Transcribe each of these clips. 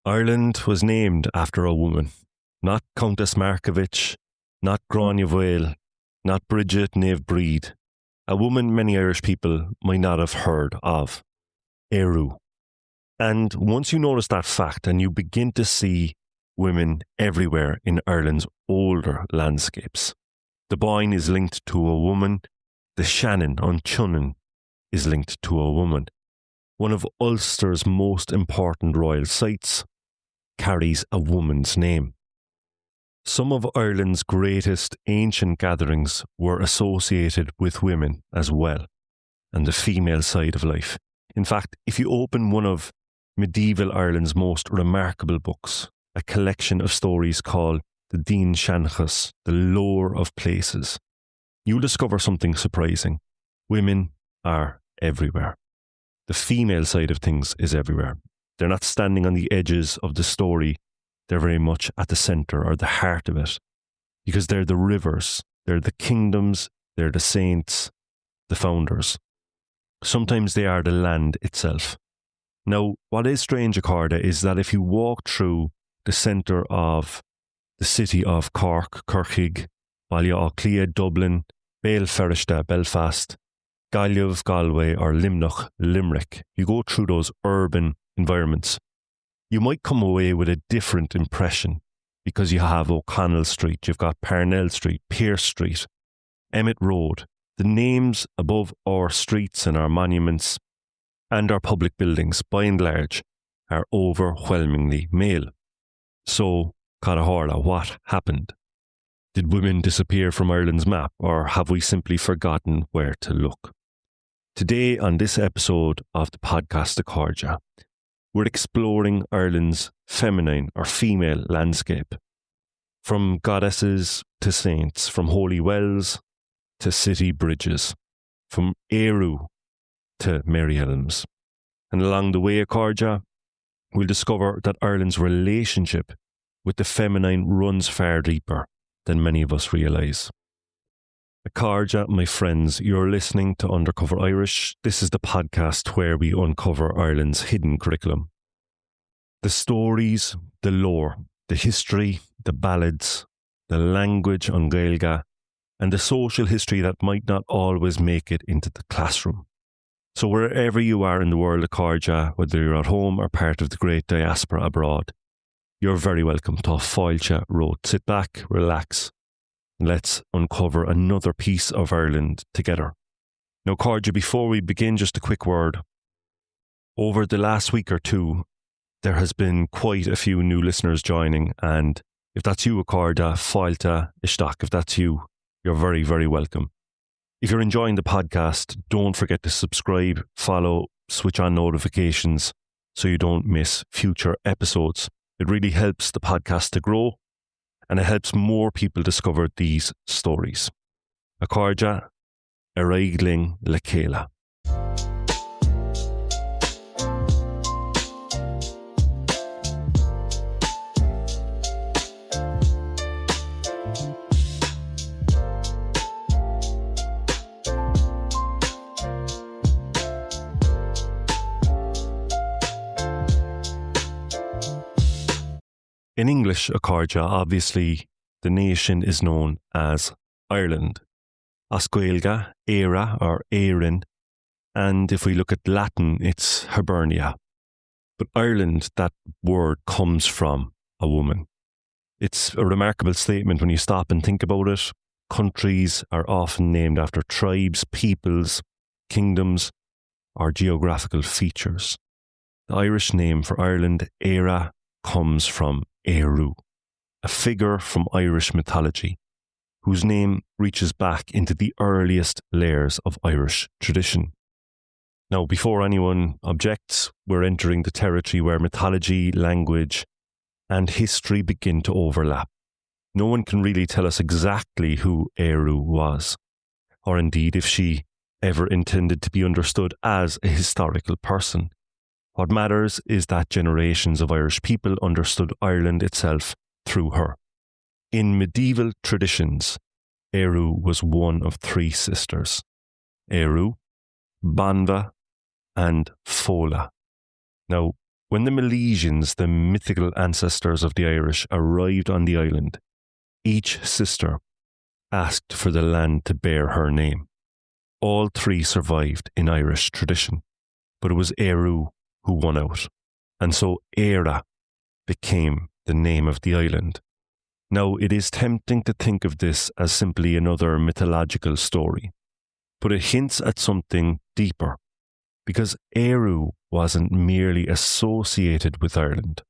Ireland was named after a woman, not Countess Markievicz, not Gráinne Mhaol, not Brigid and Gobnait, a woman many Irish people might not have heard of, Éiriu. And once you notice that fact and you begin to see women everywhere in Ireland's older landscapes, the Boyne is linked to a woman, the Shannon on Cumann is linked to a woman. One of Ulster's most important royal sites carries a woman's name. Some of Ireland's greatest ancient gatherings were associated with women as well, and the female side of life. In fact, if you open one of medieval Ireland's most remarkable books, a collection of stories called the Dindshenchas, the lore of places, you'll discover something surprising. Women are everywhere. The female side of things is everywhere. They're not standing on the edges of the story. They're very much at the centre or the heart of it, because they're the rivers, they're the kingdoms, they're the saints, the founders. Sometimes they are the land itself. Now, what is strange, Accorda, is that if you walk through the centre of the city of Cork, Kirkig, Baile Átha, Dublin, Bale Ferrishta, Belfast, Galway, Galway, or Limnach, Limerick, you go through those urban environments, you might come away with a different impression because you have O'Connell Street, you've got Parnell Street, Pearse Street, Emmett Road. The names above our streets and our monuments and our public buildings, by and large, are overwhelmingly male. So, Carahorla, what happened? Did women disappear from Ireland's map, or have we simply forgotten where to look? Today, on this episode of the podcast Accorda, we're exploring Ireland's feminine or female landscape. From goddesses to saints, from holy wells to city bridges, from Éiriu to Mary Elmes. And along the way, Accorda, we'll discover that Ireland's relationship with the feminine runs far deeper than many of us realise. Accorda, my friends, you're listening to Undercover Irish. This is the podcast where we uncover Ireland's hidden curriculum. The stories, the lore, the history, the ballads, the language on Gaeilge, and the social history that might not always make it into the classroom. So wherever you are in the world, Accorda, whether you're at home or part of the great diaspora abroad, you're very welcome to Fáilte Road. Sit back, relax, and let's uncover another piece of Ireland together. Now, Accorda, before we begin, just a quick word. Over the last week or two, there has been quite a few new listeners joining, and if that's you, Accorda, Fáilte Isteach, if that's you, you're very, very welcome. If you're enjoying the podcast, don't forget to subscribe, follow, switch on notifications so you don't miss future episodes. It really helps the podcast to grow, and it helps more people discover these stories. Accorda, Araigling le Céile. In English, Accorda, obviously, the nation is known as Ireland. As Gaeilge, Éire or Éireann, and if we look at Latin, it's Hibernia. But Ireland, that word comes from a woman. It's a remarkable statement when you stop and think about it. Countries are often named after tribes, peoples, kingdoms, or geographical features. The Irish name for Ireland, Éire, comes from Éiriu, a figure from Irish mythology, whose name reaches back into the earliest layers of Irish tradition. Now, before anyone objects, we're entering the territory where mythology, language, and history begin to overlap. No one can really tell us exactly who Éiriu was, or indeed if she ever intended to be understood as a historical person. What matters is that generations of Irish people understood Ireland itself through her. In medieval traditions, Éiriu was one of three sisters: Éiriu, Banba and Fódla. Now, When the Milesians, the mythical ancestors of the Irish, arrived on the island, each sister asked for the land to bear her name. All three survived in Irish tradition, but it was Ériu who won out, and so Éire became the name of the island. Now, it is tempting to think of this as simply another mythological story, but it hints at something deeper, because Ériu wasn't merely associated with Ireland.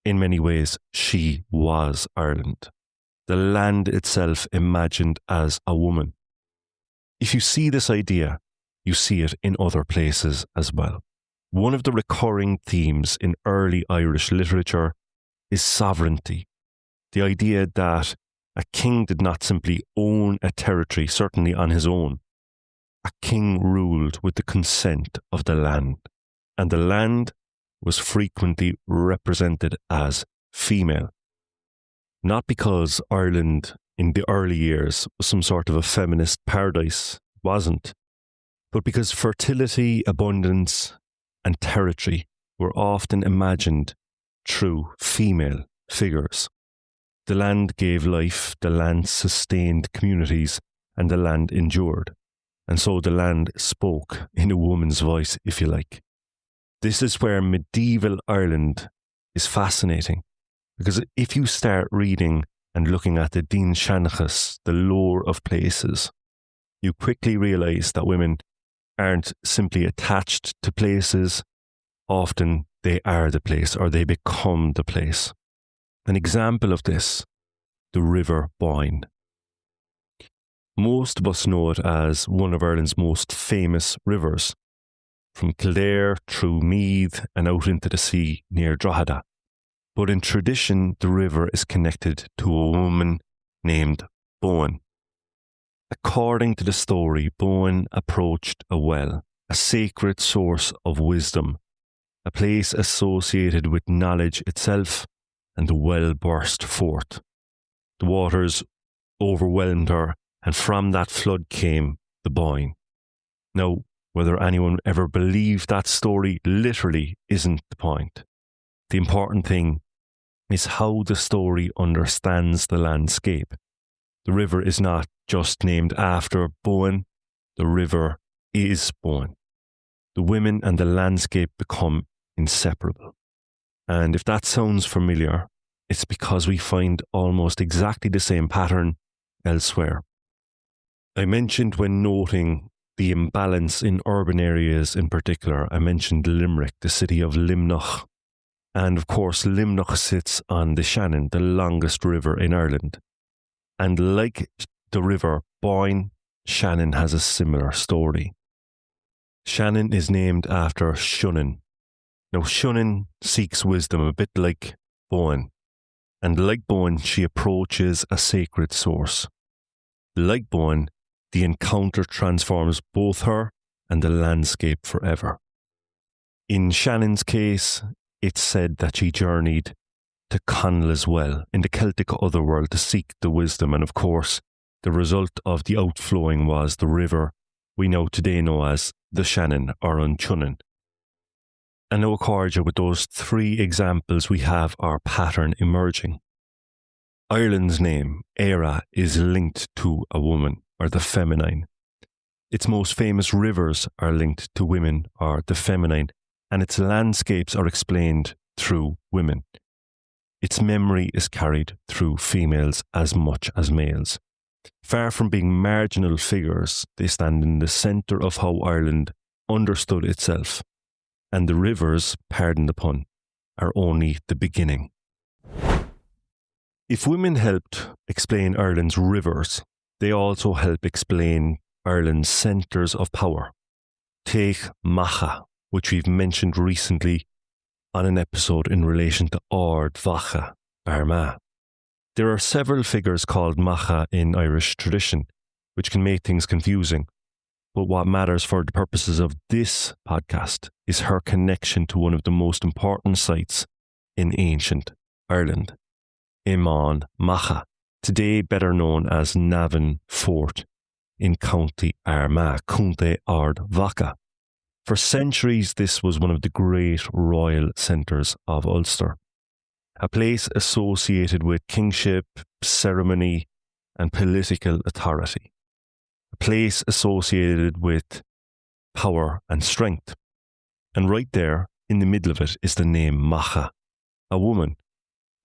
In many ways, she was Ireland, the land itself imagined as a woman. If you see this idea, you see it in other places as well. One of the recurring themes in early Irish literature is sovereignty, the idea that a king did not simply own a territory, certainly on his own. A king ruled with the consent of the land, and the land was frequently represented as female. Not because Ireland in the early years was some sort of a feminist paradise, wasn't, but because fertility, abundance, and territory were often imagined through female figures. The land gave life, the land sustained communities, and the land endured. And so the land spoke in a woman's voice, if you like. This is where medieval Ireland is fascinating, because if you start reading and looking at the Dindshenchas, the lore of places, you quickly realise that women aren't simply attached to places. Often they are the place, or they become the place. An example of this, the River Boyne. Most of us know it as one of Ireland's most famous rivers, from Kildare through Meath and out into the sea near Drogheda. But in tradition, the river is connected to a woman named Boann. According to the story, Boann approached a well, a sacred source of wisdom, a place associated with knowledge itself, and the well burst forth. The waters overwhelmed her, and from that flood came the Boyne. Now, whether anyone ever believed that story literally isn't the point. The important thing is how the story understands the landscape. The river is not just named after Boann, the river is Boann. The women and the landscape become inseparable. And if that sounds familiar, it's because we find almost exactly the same pattern elsewhere. I mentioned when noting the imbalance in urban areas in particular, I mentioned Limerick, the city of Limnach. And of course, Limnach sits on the Shannon, the longest river in Ireland. And like the river Boyne, Shannon has a similar story. Shannon is named after Shunnan. Now, Shunnan seeks wisdom a bit like Boann. And like Boann, she approaches a sacred source. Like Boann, the encounter transforms both her and the landscape forever. In Shannon's case, it's said that she journeyed to Conla's well in the Celtic otherworld to seek the wisdom, and of course, the result of the outflowing was the river we now today know as the Shannon or An Chunnan. And now, Cordia, with those three examples, we have our pattern emerging. Ireland's name, Éire, is linked to a woman, or the feminine. Its most famous rivers are linked to women, or the feminine, and its landscapes are explained through women. Its memory is carried through females as much as males. Far from being marginal figures, they stand in the centre of how Ireland understood itself. And the rivers, pardon the pun, are only the beginning. If women helped explain Ireland's rivers, they also help explain Ireland's centres of power. Take Macha, which we've mentioned recently on an episode in relation to Ard Vacha, Armagh. There are several figures called Macha in Irish tradition, which can make things confusing. But what matters for the purposes of this podcast is her connection to one of the most important sites in ancient Ireland, Imán Macha, today better known as Navan Fort in County Armagh, Cúnta Ard Vacha. For centuries, this was one of the great royal centres of Ulster, a place associated with kingship, ceremony, and political authority, a place associated with power and strength. And right there, in the middle of it, is the name Macha, a woman.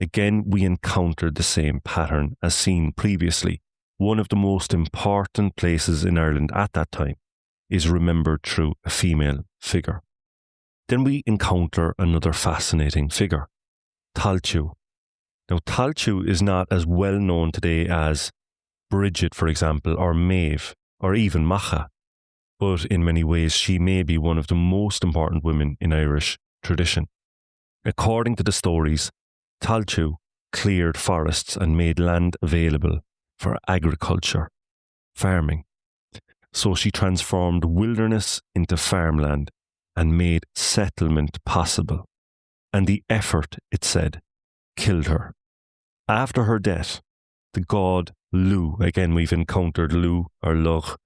Again, we encountered the same pattern as seen previously. One of the most important places in Ireland at that time is remembered through a female figure. Then we encounter another fascinating figure, Tailtiu. Now, Tailtiu is not as well known today as Brigid, for example, or Maeve, or even Macha, but in many ways she may be one of the most important women in Irish tradition. According to the stories, Tailtiu cleared forests and made land available for agriculture, farming. So she transformed wilderness into farmland and made settlement possible. And the effort, it said, killed her. After her death, the god Lu, again we've encountered Lu or Lugh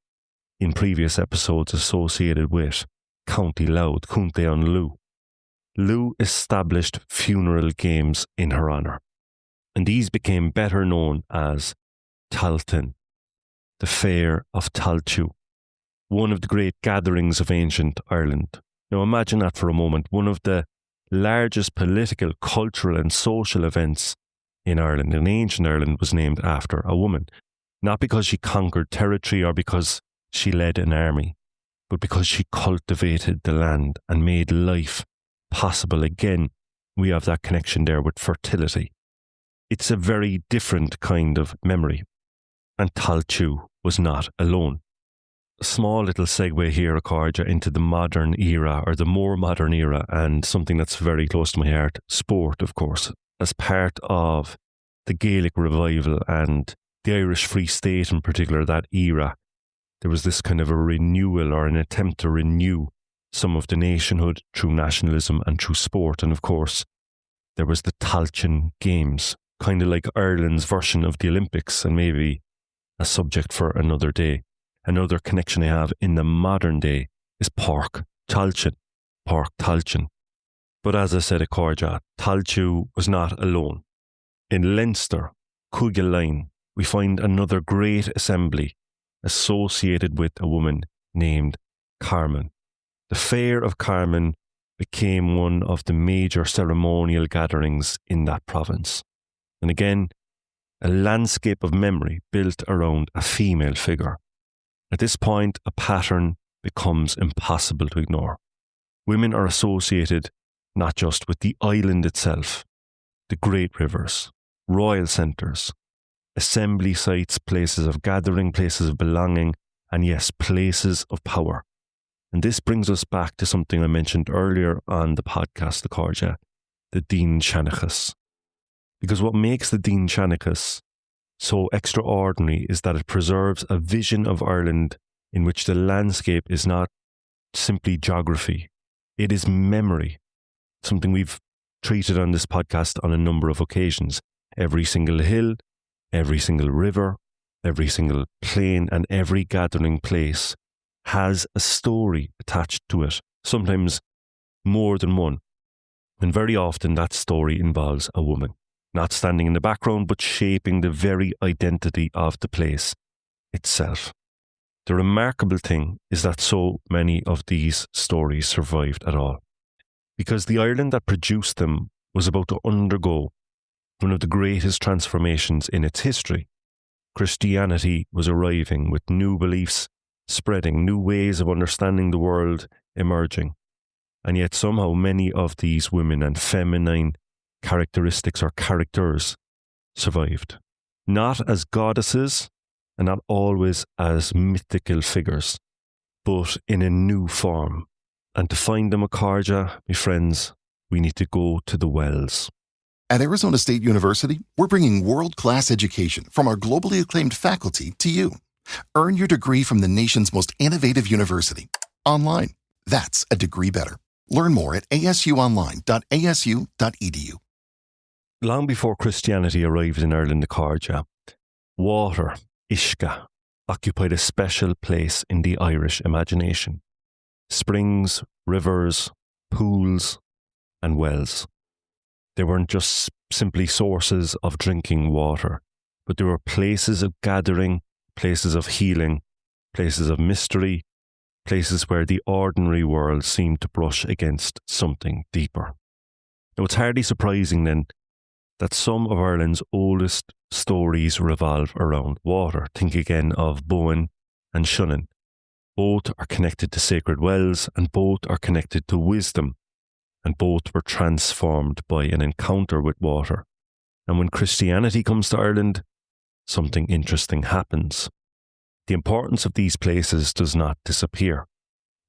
in previous episodes associated with County Louth, Cúnta an Lu. Lu established funeral games in her honour, and these became better known as Tailteann, the Fair of Tailtiu, one of the great gatherings of ancient Ireland. Now imagine that for a moment, one of the largest political, cultural and social events in Ireland, in ancient Ireland, was named after a woman. Not because she conquered territory or because she led an army, but because she cultivated the land and made life possible. Again, we have that connection there with fertility. It's a very different kind of memory. And Tailtiu was not alone. A small little segue here, Accordia, into the modern era, or the more modern era, and something that's very close to my heart, sport, of course. As part of the Gaelic revival and the Irish Free State in particular, that era, there was this kind of a renewal or an attempt to renew some of the nationhood through nationalism and through sport. And of course, there was the Tailteann Games, kind of like Ireland's version of the Olympics, and maybe a subject for another day. Another connection I have in the modern day is Páirc Tailteann, Páirc Tailteann. But as I said, Accordia, Tailtiu was not alone. In Leinster, Cumann, we find another great assembly associated with a woman named Cumann. The Fair of Cumann became one of the major ceremonial gatherings in that province. And again, a landscape of memory built around a female figure. At this point, a pattern becomes impossible to ignore. Women are associated not just with the island itself, the great rivers, royal centres, assembly sites, places of gathering, places of belonging, and yes, places of power. And this brings us back to something I mentioned earlier on the podcast, Accordia, the Dindshenchas. Because what makes the Dindshenchas so extraordinary is that it preserves a vision of Ireland in which the landscape is not simply geography. It is memory, something we've treated on this podcast on a number of occasions. Every single hill, every single river, every single plain and every gathering place has a story attached to it, sometimes more than one. And very often that story involves a woman, not standing in the background, but shaping the very identity of the place itself. The remarkable thing is that so many of these stories survived at all, because the Ireland that produced them was about to undergo one of the greatest transformations in its history. Christianity was arriving with new beliefs spreading, new ways of understanding the world emerging. And yet somehow many of these women and feminine characteristics or characters survived. Not as goddesses and not always as mythical figures, but in a new form. And to find them, Accordia, my friends, we need to go to the wells. At Arizona State University, we're bringing world-class education from our globally acclaimed faculty to you. Earn your degree from the nation's most innovative university. Online. That's a degree better. Learn more at asuonline.asu.edu. Long before Christianity arrived in Ireland, Accordia, water, Uisce, occupied a special place in the Irish imagination. springs, rivers, pools, and wells. They weren't just simply sources of drinking water, but they were places of gathering, places of healing, places of mystery, places where the ordinary world seemed to brush against something deeper. Now, it's hardly surprising then that some of Ireland's oldest stories revolve around water. Think again of Boann and Sinann. Both are connected to sacred wells, and both are connected to wisdom, and both were transformed by an encounter with water. And when Christianity comes to Ireland, something interesting happens. The importance of these places does not disappear.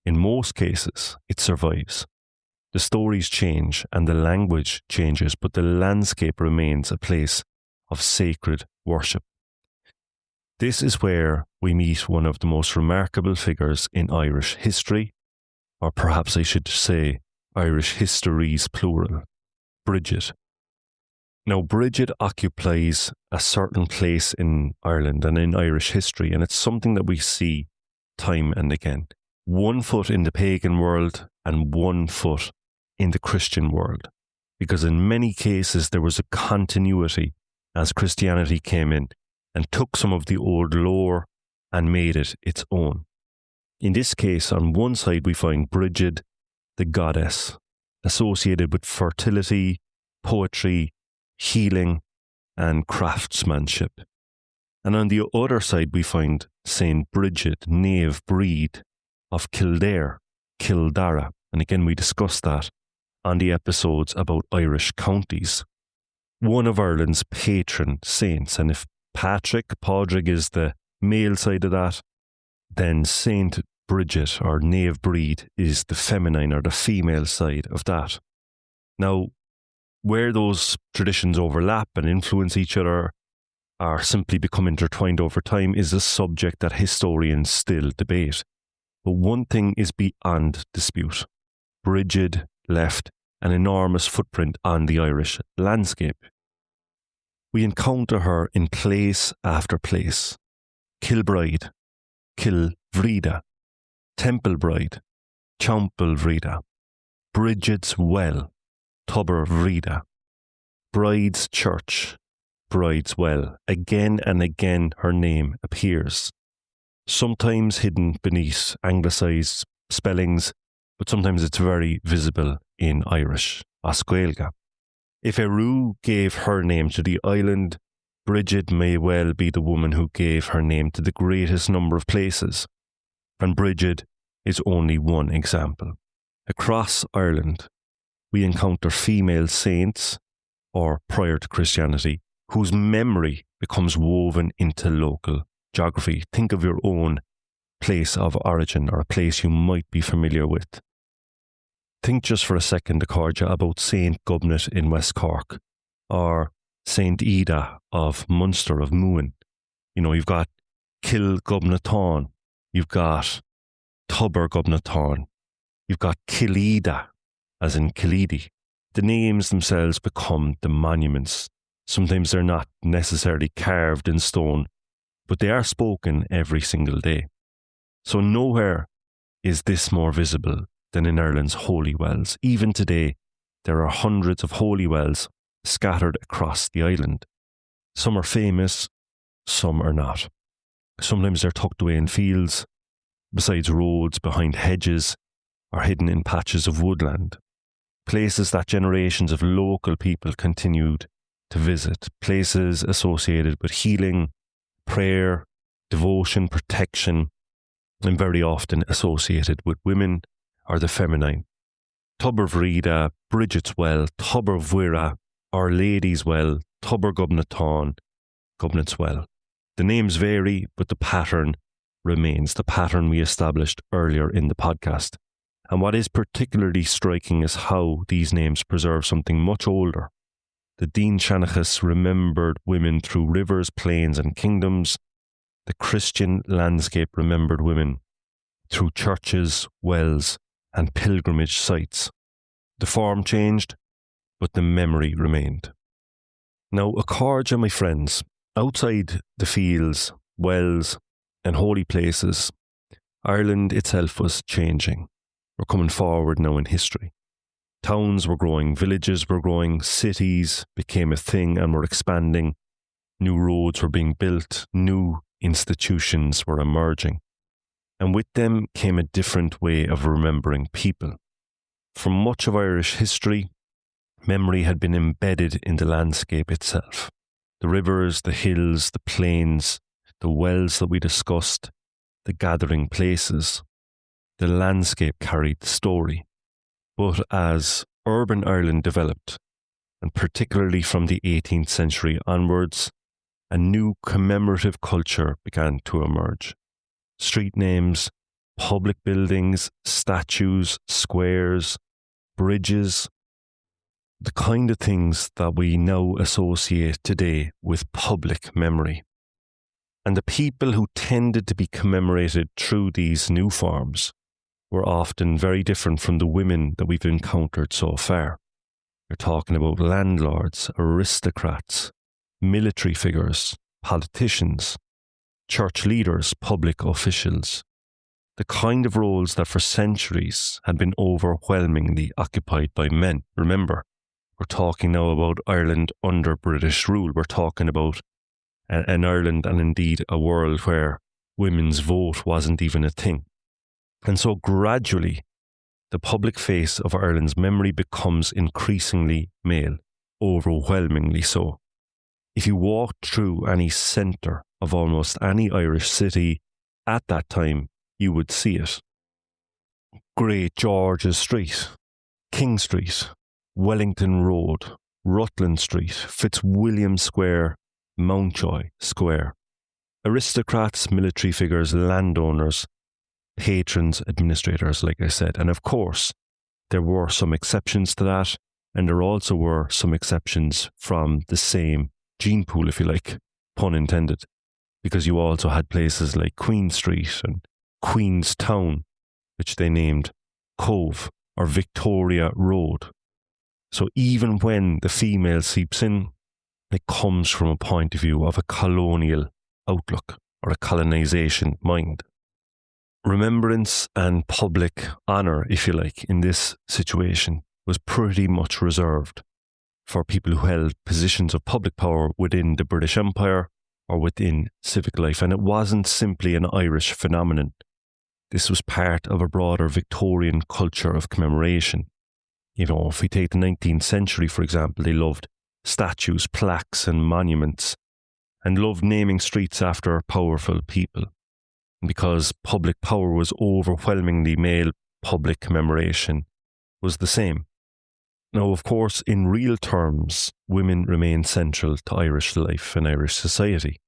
In most cases, it survives. The stories change and the language changes, but the landscape remains a place of sacred worship. This is where we meet one of the most remarkable figures in Irish history, or perhaps I should say Irish histories plural, Brigid. Now, Brigid occupies a certain place in Ireland and in Irish history, and it's something that we see time and again. 1 foot in the pagan world and 1 foot in the Christian world, because in many cases there was a continuity as Christianity came in and took some of the old lore and made it its own. In this case, on one side we find Brigid, the goddess, associated with fertility, poetry, healing, and craftsmanship. And on the other side we find Saint Brigid, Nave Breed of Kildare, Kildara. And again, we discussed that on the episodes about Irish counties. One of Ireland's patron saints. And if Padraig is the male side of that, then Saint Brigid or Nave Breed is the feminine or the female side of that. Now, where those traditions overlap and influence each other or simply become intertwined over time is a subject that historians still debate. But one thing is beyond dispute. Brigid left an enormous footprint on the Irish landscape. We encounter her in place after place. Kilbride, Kilvrida, Templebride, Champlevrida, Brigid's Well, Tubervrida, Bride's Church, Bride's Well. Again and again her name appears, sometimes hidden beneath anglicised spellings, but sometimes it's very visible in Irish, as Gaeilge. If Ériu gave her name to the island, Brigid may well be the woman who gave her name to the greatest number of places, and Brigid is only one example. Across Ireland, we encounter female saints, or prior to Christianity, whose memory becomes woven into local geography. Think of your own place of origin or a place you might be familiar with. Think just for a second, Acordia, about St. Gobnait in West Cork, or St. Ida of Munster, of Muin. You know, you've got Kilgobnatán, you've got Tubergobnatán, you've got Killeeda, as in Killeedy. The names themselves become the monuments. Sometimes they're not necessarily carved in stone, but they are spoken every single day. So nowhere is this more visible than in Ireland's holy wells. Even today, there are hundreds of holy wells scattered across the island. Some are famous, some are not. Sometimes they're tucked away in fields, besides roads, behind hedges, or hidden in patches of woodland. Places that generations of local people continued to visit. Places associated with healing, prayer, devotion, protection, and very often associated with women or the feminine. Tubervrida, Brigid's Well, Tubervhuire, Our Lady's Well, Tubergobnatán, Gobnait's Well. The names vary, but the pattern remains, the pattern we established earlier in the podcast. And what is particularly striking is how these names preserve something much older. The Dindshenchas remembered women through rivers, plains and kingdoms. The Christian landscape remembered women through churches, wells and pilgrimage sites. The form changed, but the memory remained. Now, Acordia, my friends, outside the fields, wells and holy places, Ireland itself was changing. were coming forward now in history. Towns were growing, villages were growing, cities became a thing and were expanding. New roads were being built, new institutions were emerging. And with them came a different way of remembering people. For much of Irish history, memory had been embedded in the landscape itself. The rivers, the hills, the plains, the wells that we discussed, the gathering places. The landscape carried the story. But as urban Ireland developed, and particularly from the 18th century onwards, a new commemorative culture began to emerge. Street names, public buildings, statues, squares, bridges, the kind of things that we now associate today with public memory. And the people who tended to be commemorated through these new forms were often very different from the women that we've encountered so far. You're talking about landlords, aristocrats, military figures, politicians, church leaders, public officials. The kind of roles that for centuries had been overwhelmingly occupied by men. Remember, we're talking now about Ireland under British rule. We're talking about an Ireland and indeed a world where women's vote wasn't even a thing. And so gradually, the public face of Ireland's memory becomes increasingly male, overwhelmingly so. If you walked through any centre of almost any Irish city at that time, you would see it. Great George's Street, King Street, Wellington Road, Rutland Street, Fitzwilliam Square, Mountjoy Square. Aristocrats, military figures, landowners, patrons, administrators, like I said. And of course, there were some exceptions to that, and there also were some exceptions from the same gene pool, if you like, pun intended, because you also had places like Queen Street and Queenstown, which they named Cove or Victoria Road. So even when the female seeps in, it comes from a point of view of a colonial outlook or a colonisation mind. Remembrance and public honour, if you like, in this situation was pretty much reserved for people who held positions of public power within the British Empire or within civic life. And it wasn't simply an Irish phenomenon. This was part of a broader Victorian culture of commemoration. You know, if we take the 19th century, for example, they loved statues, plaques and monuments, and loved naming streets after powerful people. Because public power was overwhelmingly male, public commemoration was the same. Now, of course, in real terms, women remained central to Irish life and Irish society,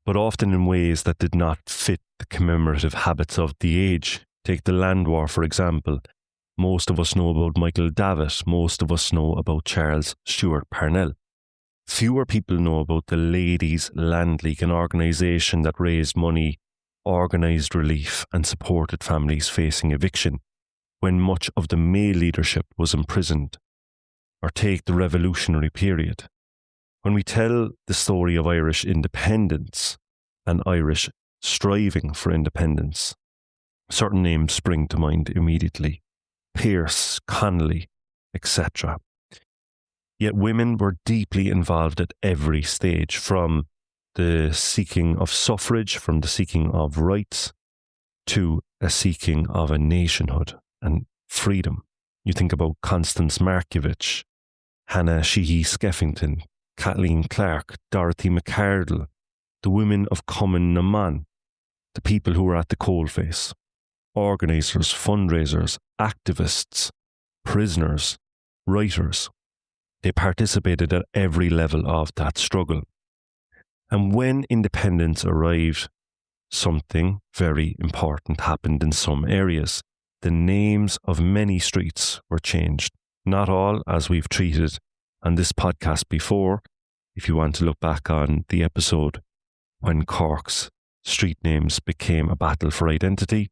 but often in ways that did not fit the commemorative habits of the age. Take the Land War, for example. Most of us know about Michael Davitt. Most of us know about Charles Stewart Parnell. Fewer people know about the Ladies' Land League, an organisation that raised money, organised relief and supported families facing eviction when much of the male leadership was imprisoned. Or take the revolutionary period. When we tell the story of Irish independence and Irish striving for independence, certain names spring to mind immediately. Pearse, Connolly, etc. Yet women were deeply involved at every stage, from the seeking of suffrage, from the seeking of rights, to a seeking of a nationhood and freedom. You think about Constance Markievicz, Hannah Sheehy Skeffington, Kathleen Clark, Dorothy McCardle, the women of Cumann na mBan, the people who were at the coalface, organisers, fundraisers, activists, prisoners, writers. They participated at every level of that struggle. And when independence arrived, something very important happened in some areas. The names of many streets were changed. Not all, as we've treated on this podcast before, if you want to look back on the episode when Cork's street names became a battle for identity,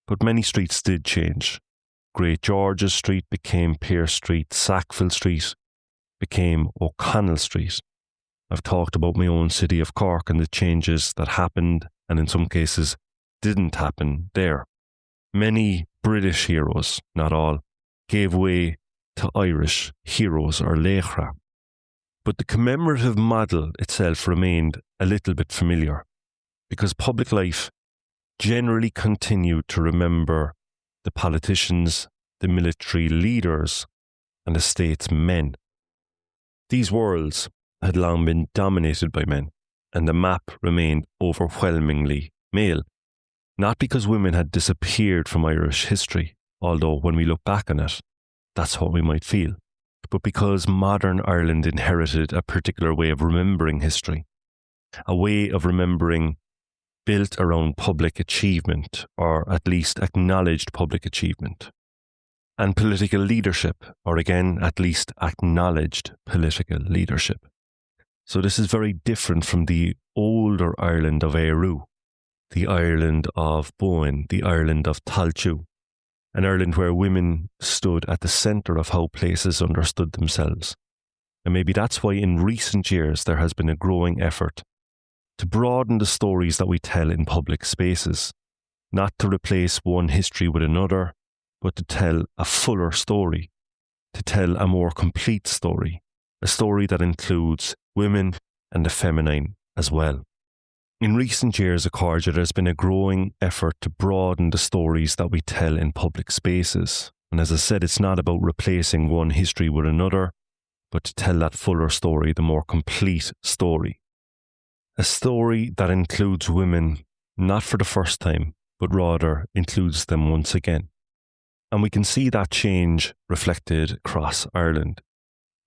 but many streets did change. Great George's Street became Pearse Street, Sackville Street became O'Connell Street. I've talked about my own city of Cork and the changes that happened and in some cases didn't happen there. Many British heroes, not all, gave way to Irish heroes or Éire. But the commemorative model itself remained a little bit familiar, because public life generally continued to remember the politicians, the military leaders, and the statesmen. These worlds had long been dominated by men, and the map remained overwhelmingly male, not because women had disappeared from Irish history, although when we look back on it, that's what we might feel, but because modern Ireland inherited a particular way of remembering history, a way of remembering built around public achievement, or at least acknowledged public achievement, and political leadership, or again, at least acknowledged political leadership. So this is very different from the older Ireland of Ériu, the Ireland of Boann, the Ireland of Tailteann, an Ireland where women stood at the centre of how places understood themselves. And maybe that's why in recent years there has been a growing effort to broaden the stories that we tell in public spaces, not to replace one history with another, but to tell a fuller story, to tell a more complete story, a story that includes women and the feminine as well. In recent years, Accordia, there's been a growing effort to broaden the stories that we tell in public spaces. And as I said, it's not about replacing one history with another, but to tell that fuller story, the more complete story. A story that includes women, not for the first time, but rather includes them once again. And we can see that change reflected across Ireland.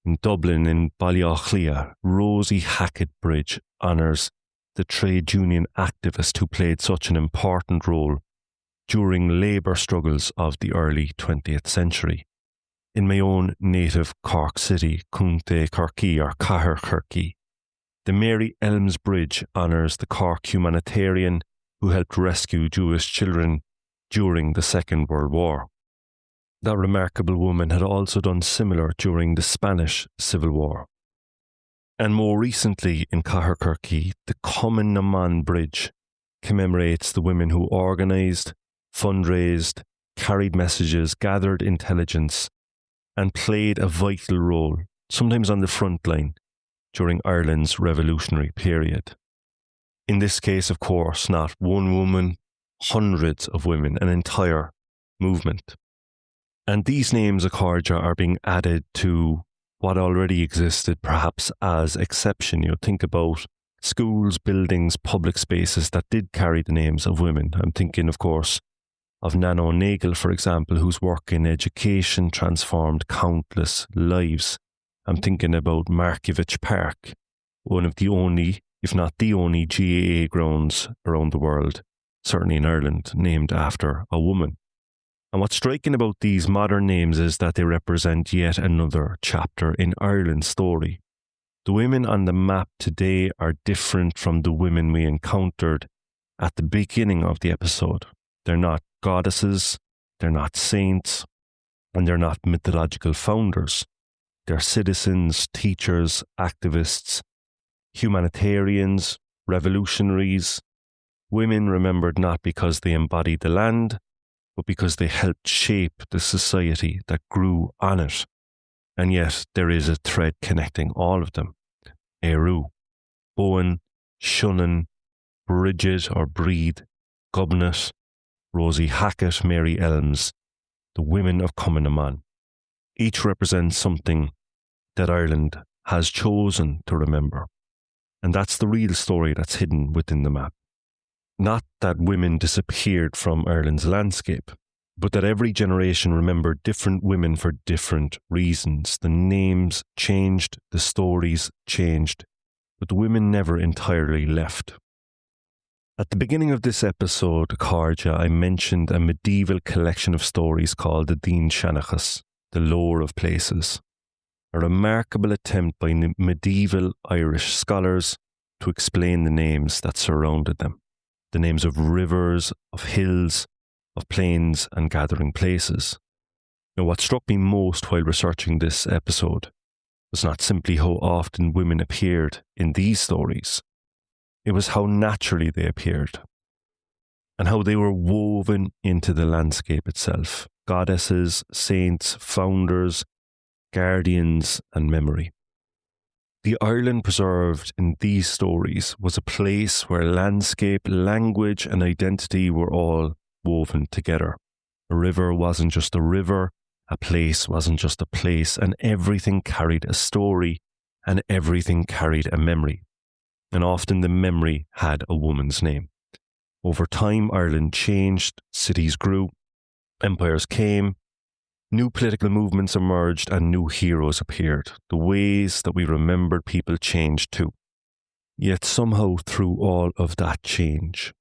In Dublin, in Ballyauchlia, Rosie Hackett Bridge honours the trade union activist who played such an important role during labour struggles of the early 20th century. In my own native Cork city, Cúnta Corky or Caherkirky, the Mary Elmes Bridge honours the Cork humanitarian who helped rescue Jewish children during the Second World War. That remarkable woman had also done similar during the Spanish Civil War. And more recently in Caherkirky, the Cumann Bridge commemorates the women who organised, fundraised, carried messages, gathered intelligence, and played a vital role, sometimes on the front line, during Ireland's revolutionary period. In this case, of course, not one woman, hundreds of women, an entire movement. And these names, Accordia, are being added to what already existed perhaps as exception. You know, think about schools, buildings, public spaces that did carry the names of women. I'm thinking, of course, of Nan O'Neill, for example, whose work in education transformed countless lives. I'm thinking about Markievicz Park, one of the only, if not the only, GAA grounds around the world, certainly in Ireland, named after a woman. And what's striking about these modern names is that they represent yet another chapter in Ireland's story. The women on the map today are different from the women we encountered at the beginning of the episode. They're not goddesses, they're not saints, and they're not mythological founders. They're citizens, teachers, activists, humanitarians, revolutionaries, women remembered not because they embodied the land, but because they helped shape the society that grew on it. And yet there is a thread connecting all of them. Ériu, Boann, Sinann, Brigid or Brigid, Gobnait, Rosie Hackett, Mary Elmes, the women of Cumann. Each represents something that Ireland has chosen to remember. And that's the real story that's hidden within the map. Not that women disappeared from Ireland's landscape, but that every generation remembered different women for different reasons. The names changed, the stories changed, but the women never entirely left. At the beginning of this episode, Accordia, I mentioned a medieval collection of stories called the Dindshenchas, the lore of places, a remarkable attempt by medieval Irish scholars to explain the names that surrounded them, the names of rivers, of hills, of plains and gathering places. Now, what struck me most while researching this episode was not simply how often women appeared in these stories, it was how naturally they appeared. and how they were woven into the landscape itself. Goddesses, saints, founders, guardians, and memory. The Ireland preserved in these stories was a place where landscape, language, and identity were all woven together. A river wasn't just a river, a place wasn't just a place, and everything carried a story, and everything carried a memory. And often the memory had a woman's name. Over time, Ireland changed, cities grew, empires came, new political movements emerged, and new heroes appeared. The ways that we remembered people changed too. Yet somehow through all of that change,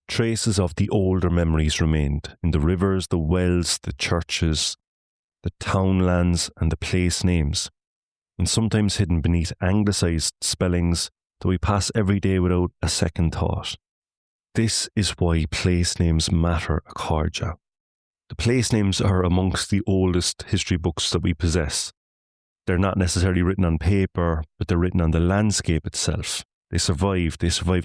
traces of the older memories remained in the rivers, the wells, the churches, the townlands, and the place names, and sometimes hidden beneath anglicised spellings that we pass every day without a second thought. This is why place names matter a Cáride. The place names are amongst the oldest history books that we possess. They're not necessarily written on paper, but they're written on the landscape itself. They survived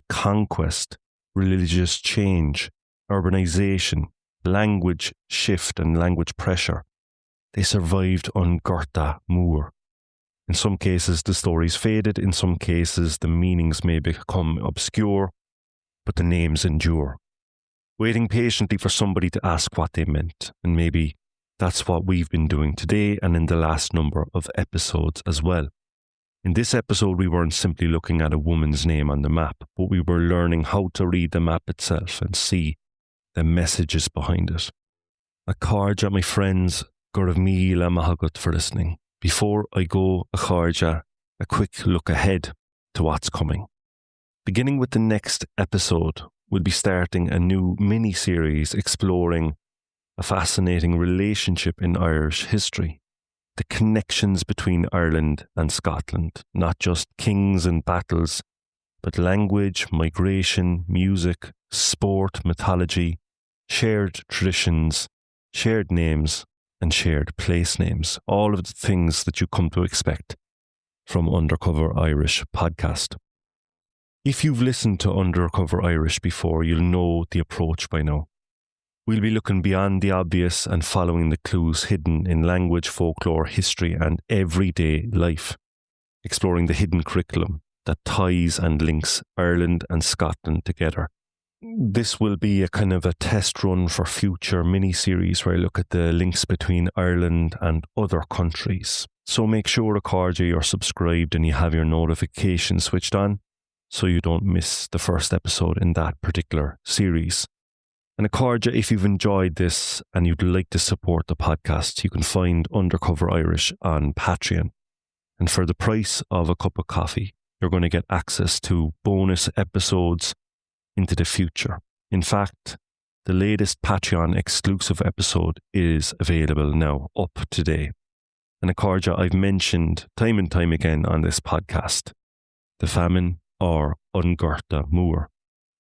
conquest, religious change, urbanisation, language shift and language pressure. They survived on Gorta Moor. In some cases the stories faded, in some cases the meanings may become obscure, but the names endure. Waiting patiently for somebody to ask what they meant, and maybe that's what we've been doing today and in the last number of episodes as well. In this episode, we weren't simply looking at a woman's name on the map, but we were learning how to read the map itself and see the messages behind it. A Cáride, my friends, Gurv Míle Mahagat for listening. Before I go a Cáride, a quick look ahead to what's coming. Beginning with the next episode, we'll be starting a new mini-series exploring a fascinating relationship in Irish history. The connections between Ireland and Scotland, not just kings and battles, but language, migration, music, sport, mythology, shared traditions, shared names, and shared place names. All of the things that you come to expect from Undercover Irish podcast. If you've listened to Undercover Irish before, you'll know the approach by now. We'll be looking beyond the obvious and following the clues hidden in language, folklore, history, and everyday life, exploring the hidden curriculum that ties and links Ireland and Scotland together. This will be a kind of a test run for future mini-series where I look at the links between Ireland and other countries. So make sure, Cáride, you're subscribed and you have your notifications switched on, so you don't miss the first episode in that particular series. And Cáride, if you've enjoyed this and you'd like to support the podcast, you can find Undercover Irish on Patreon. And for the price of a cup of coffee, you're going to get access to bonus episodes into the future. In fact, the latest Patreon exclusive episode is available now, up today. And Cáride, I've mentioned time and time again on this podcast, the famine or Ungurta Moor.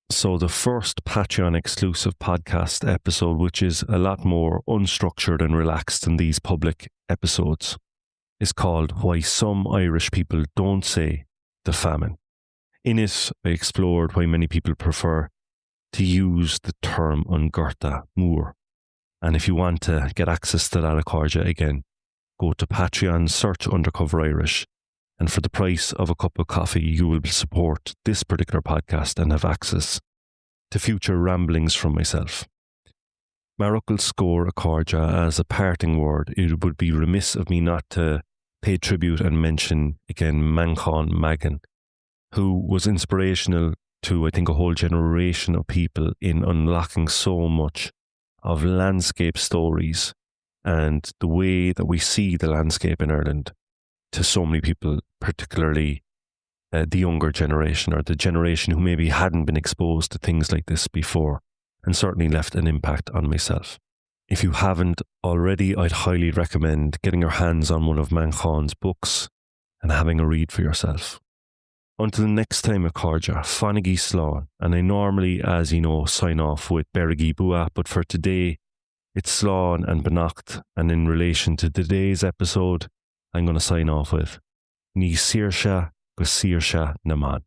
So the first Patreon exclusive podcast episode, which is a lot more unstructured and relaxed than these public episodes, is called Why Some Irish People Don't Say the Famine. In it, I explored why many people prefer to use the term Ungurta Moor. And if you want to get access to that, Cáride, again, go to Patreon, search Undercover Irish, and for the price of a cup of coffee, you will support this particular podcast and have access to future ramblings from myself. Marukal score a Cáride as a parting word. It would be remiss of me not to pay tribute and mention again Manchán Magan, who was inspirational to, I think, a whole generation of people in unlocking so much of landscape stories and the way that we see the landscape in Ireland to so many people, particularly the younger generation or the generation who maybe hadn't been exposed to things like this before, and certainly left an impact on myself. If you haven't already, I'd highly recommend getting your hands on one of Manchán's books and having a read for yourself. Until the next time, Cáride, Fanigi Slán, and I normally, as you know, sign off with Berigi Bua, but for today, it's Slán and Benacht, and in relation to today's episode, I'm going to sign off with Ní Saoirse go Saoirse na Man.